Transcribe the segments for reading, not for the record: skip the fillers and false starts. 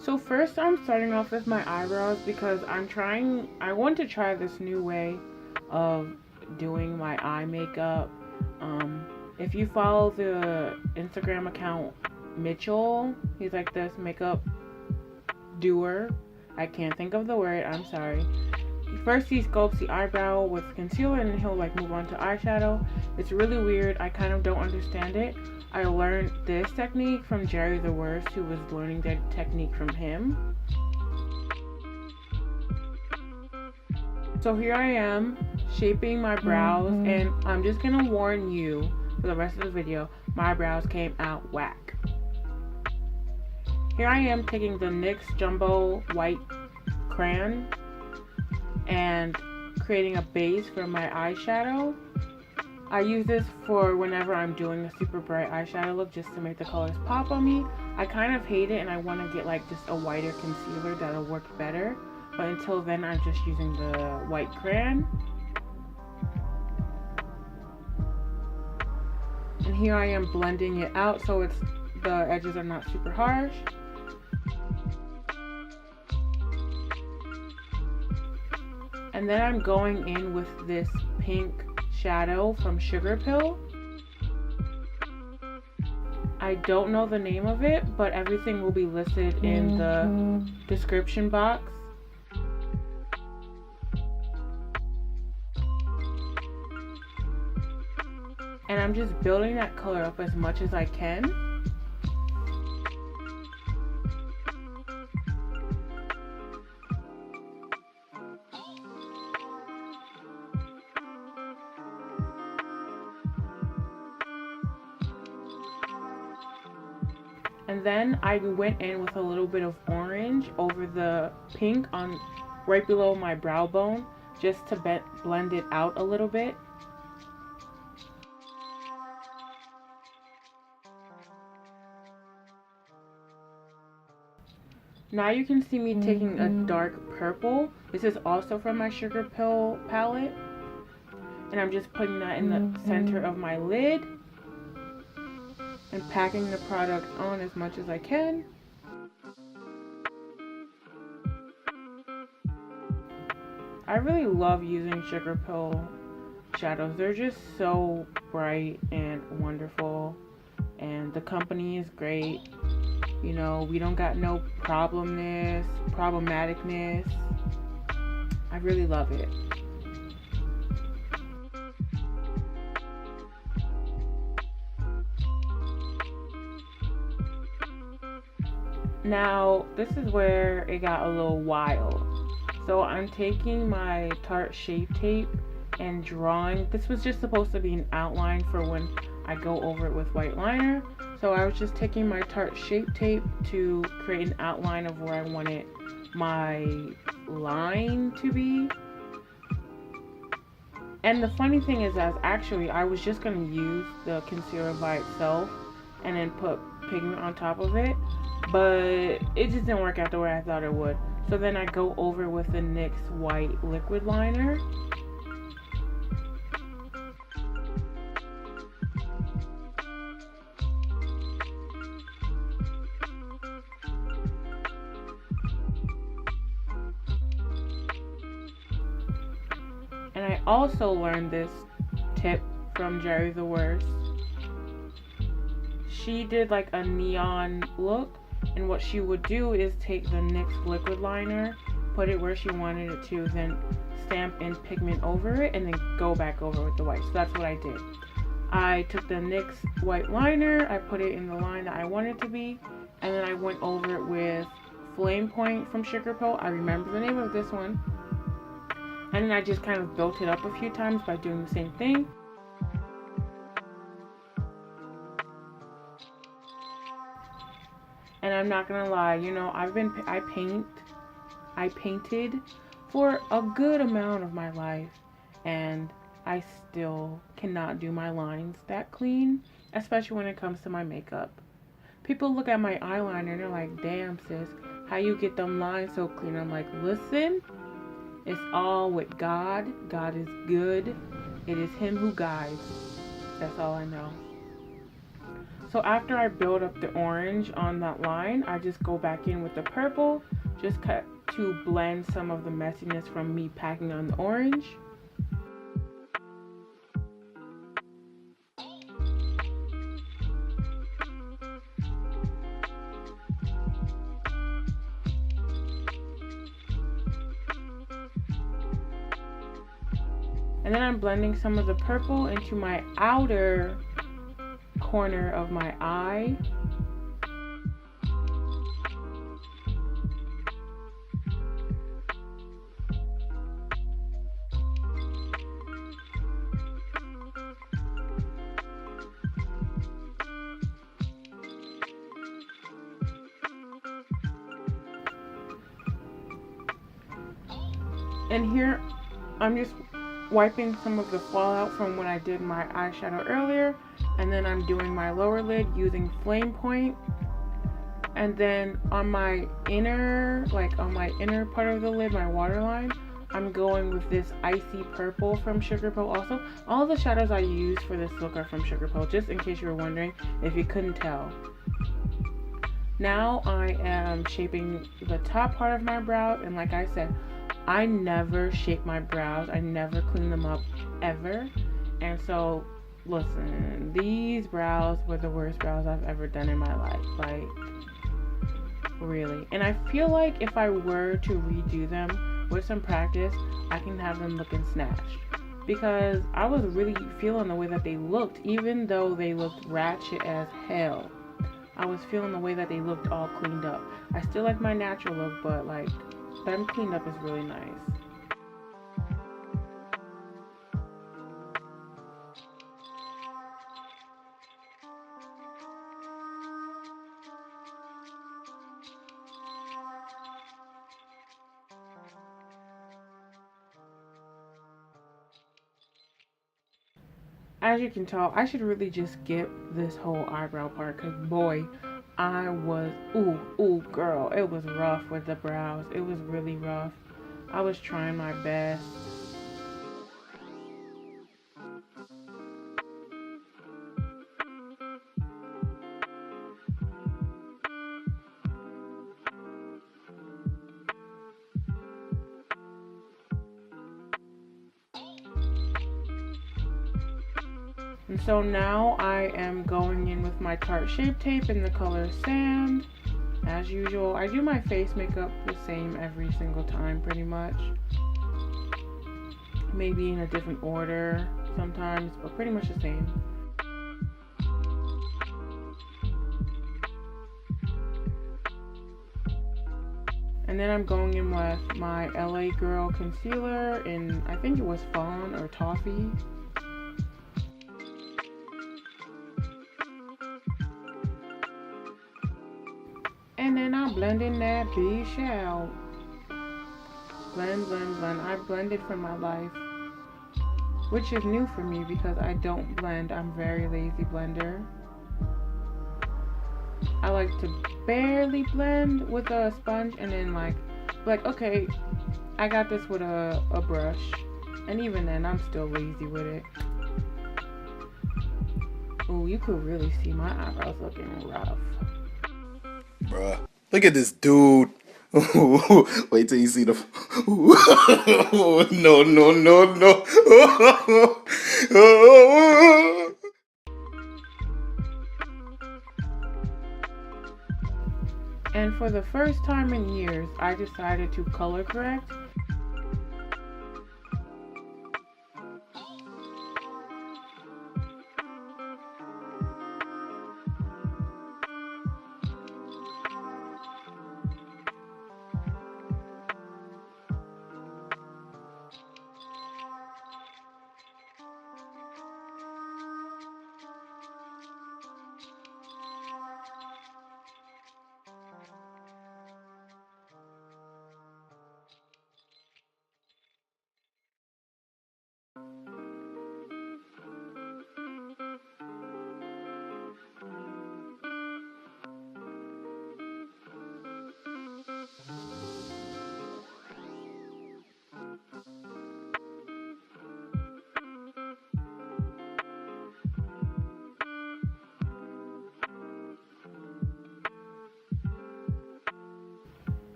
So first I'm starting off with my eyebrows because I want to try this new way of doing my eye makeup. If you follow the Instagram account Mitchell, he's like this makeup doer. I can't think of the word, I'm sorry. First he sculpts the eyebrow with concealer and he'll like move on to eyeshadow. It's really weird. I kind of don't understand it. I learned this technique from Jerry the Worst, who was learning the technique from him. So here I am shaping my brows, and I'm just gonna warn you for the rest of the video, my brows came out whack. Here I am taking the NYX Jumbo White Crayon and creating a base for my eyeshadow. I use this for whenever I'm doing a super bright eyeshadow look, just to make the colors pop on me. I kind of hate it and I want to get like just a whiter concealer that'll work better. But until then, I'm just using the white crayon. And here I am blending it out so the edges are not super harsh. And then I'm going in with this pink shadow from Sugarpill. I don't know the name of it, but everything will be listed in the description box. And I'm just building that color up as much as I can. And then I went in with a little bit of orange over the pink on right below my brow bone, just to blend it out a little bit. Now you can see me taking a dark purple. This is also from my Sugarpill palette. And I'm just putting that in the center of my lid. And packing the product on as much as I can. I really love using Sugarpill shadows. They're just so bright and wonderful. And the company is great. You know, we don't got no problematicness. I really love it. Now, this is where it got a little wild. So I'm taking my Tarte Shape Tape and drawing. This was just supposed to be an outline for when I go over it with white liner. So I was just taking my Tarte Shape Tape to create an outline of where I wanted my line to be. And the funny thing is that actually I was just going to use the concealer by itself and then put pigment on top of it. But it just didn't work out the way I thought it would. So then I go over with the NYX White Liquid Liner. And I also learned this tip from Jerry the Worst. She did like a neon look. And what she would do is take the NYX liquid liner, put it where she wanted it to, then stamp in pigment over it, and then go back over with the white. So that's what I did. I took the NYX white liner, I put it in the line that I wanted it to be, and then I went over it with Flame Point from Sugarpill. I remember the name of this one. And then I just kind of built it up a few times by doing the same thing. And I'm not gonna lie, you know, I painted for a good amount of my life, and I still cannot do my lines that clean, especially when it comes to my makeup. People look at my eyeliner and they're like, damn sis, how you get them lines so clean? I'm like, listen, it's all with God. God is good, It is him who guides. That's all I know. So after I build up the orange on that line, I just go back in with the purple, just to blend some of the messiness from me packing on the orange. And then I'm blending some of the purple into my outer corner of my eye. And here I'm just wiping some of the fallout from when I did my eyeshadow earlier, and then I'm doing my lower lid using Flame Point. And then on my inner, on my inner part of the lid, my waterline, I'm going with this icy purple from Sugarpill also. All the shadows I use for this look are from Sugarpill, just in case you were wondering if you couldn't tell. Now I am shaping the top part of my brows, and like I said, I never shape my brows. I never clean them up, ever. And so, listen, these brows were the worst brows I've ever done in my life. Like, really. And I feel like if I were to redo them with some practice, I can have them looking snatched. Because I was really feeling the way that they looked, even though they looked ratchet as hell. I was feeling the way that they looked all cleaned up. I still like my natural look, but like, them cleaned up is really nice. As you can tell, I should really just skip this whole eyebrow part, because boy, I was, ooh, girl, it was rough with the brows. It was really rough. I was trying my best. And so now I am going in with my Tarte Shape Tape in the color Sand. As usual, I do my face makeup the same every single time, pretty much. Maybe in a different order sometimes, but pretty much the same. And then I'm going in with my LA Girl concealer in, I think it was Fawn or Toffee. And then I'm blending that bitch out. Blend, blend, blend. I blended for my life, which is new for me because I don't blend. I'm a very lazy blender. I like to barely blend with a sponge and then like okay, I got this with a brush. And even then, I'm still lazy with it. Oh, you could really see my eyebrows looking rough. Bruh, look at this dude. Wait till you see the. No, no, no, no. And for the first time in years, I decided to color correct.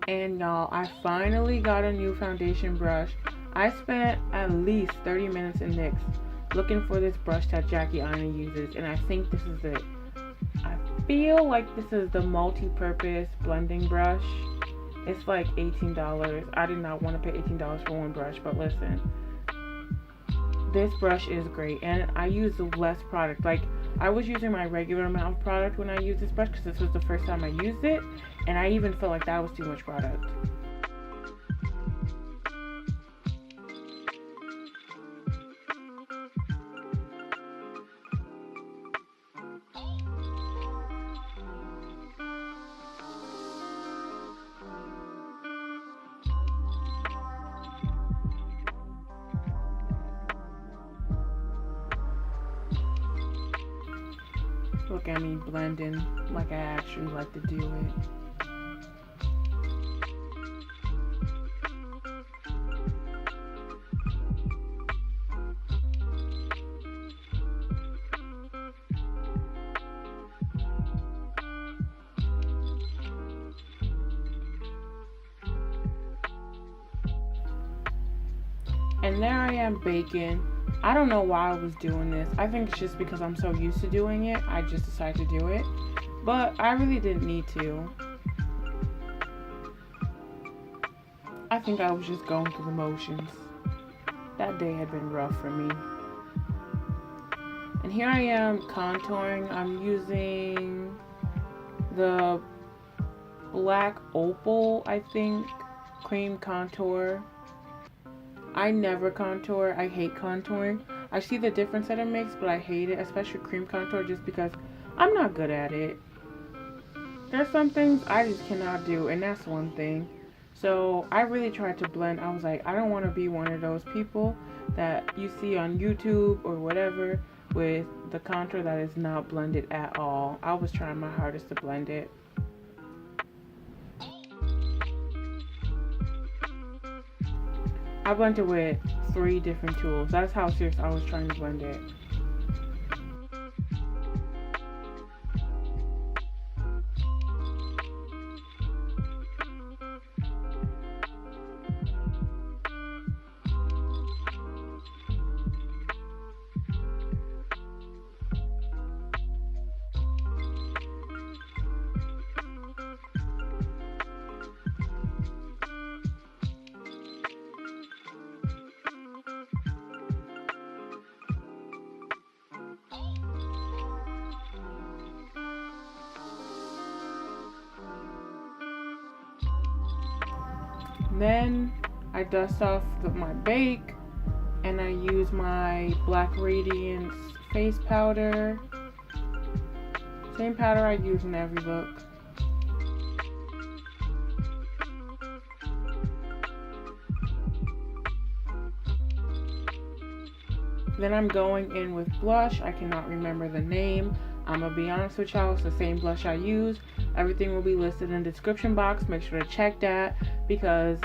And y'all, I finally got a new foundation brush. I spent at least 30 minutes in NYX looking for this brush that Jackie Aina uses, and I think this is it. I feel like this is the multi-purpose blending brush. It's like $18. I did not want to pay $18 for one brush, but listen, this brush is great, and I use less product. Like, I was using my regular amount of product when I used this brush because this was the first time I used it, and I even felt like that was too much product. Look at me blending like I actually like to do it. And there I am baking. I don't know why I was doing this. I think it's just because I'm so used to doing it. I just decided to do it. But I really didn't need to. I think I was just going through the motions. That day had been rough for me. And here I am contouring. I'm using the Black Opal, I think, cream contour. I never contour. I hate contouring. I see the difference that it makes, but I hate it, especially cream contour, just because I'm not good at it. There's some things I just cannot do, and that's one thing. So I really tried to blend. I was like, I don't want to be one of those people that you see on YouTube or whatever with the contour that is not blended at all. I was trying my hardest to blend it. I blended with 3 different tools. That's how serious I was trying to blend it. Then I dust off my bake and I use my Black Radiance face powder. Same powder I use in every look. Then I'm going in with blush. I cannot remember the name. I'm gonna be honest with y'all, it's the same blush I use. Everything will be listed in the description box. Make sure to check that because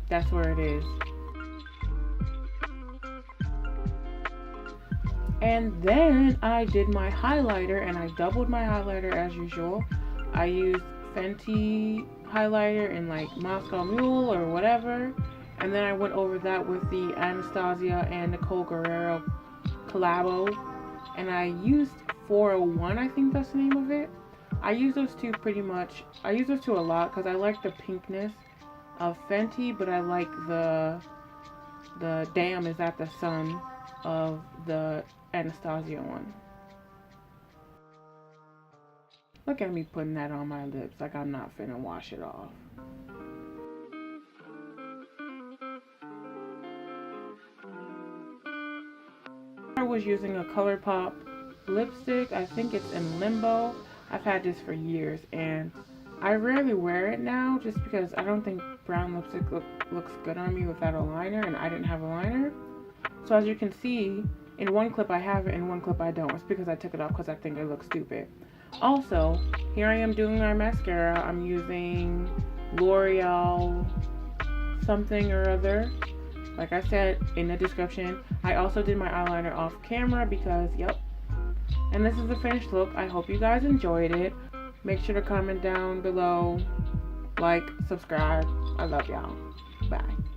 that's where it is. And then I did my highlighter and I doubled my highlighter as usual. I used Fenty highlighter in like Moscow Mule or whatever. And then I went over that with the Anastasia and Nicole Guerriero collabo. And I used 401, I think that's the name of it. I use those two pretty much. I use those two a lot because I like the pinkness of Fenty, but I like the damn is that the sun of the Anastasia one. Look at me putting that on my lips like I'm not finna wash it off. I was using a ColourPop lipstick. I think it's in Limbo. I've had this for years and I rarely wear it now just because I don't think brown lipstick looks good on me without a liner, and I didn't have a liner. So as you can see, in one clip I have it, in one clip I don't. It's because I took it off because I think it looks stupid. Also, here I am doing my mascara. I'm using Loreal something or other. Like I said in the description, I also did my eyeliner off camera because, yep. And this is the finished look. I hope you guys enjoyed it. Make sure to comment down below Like, subscribe. I love y'all. Bye.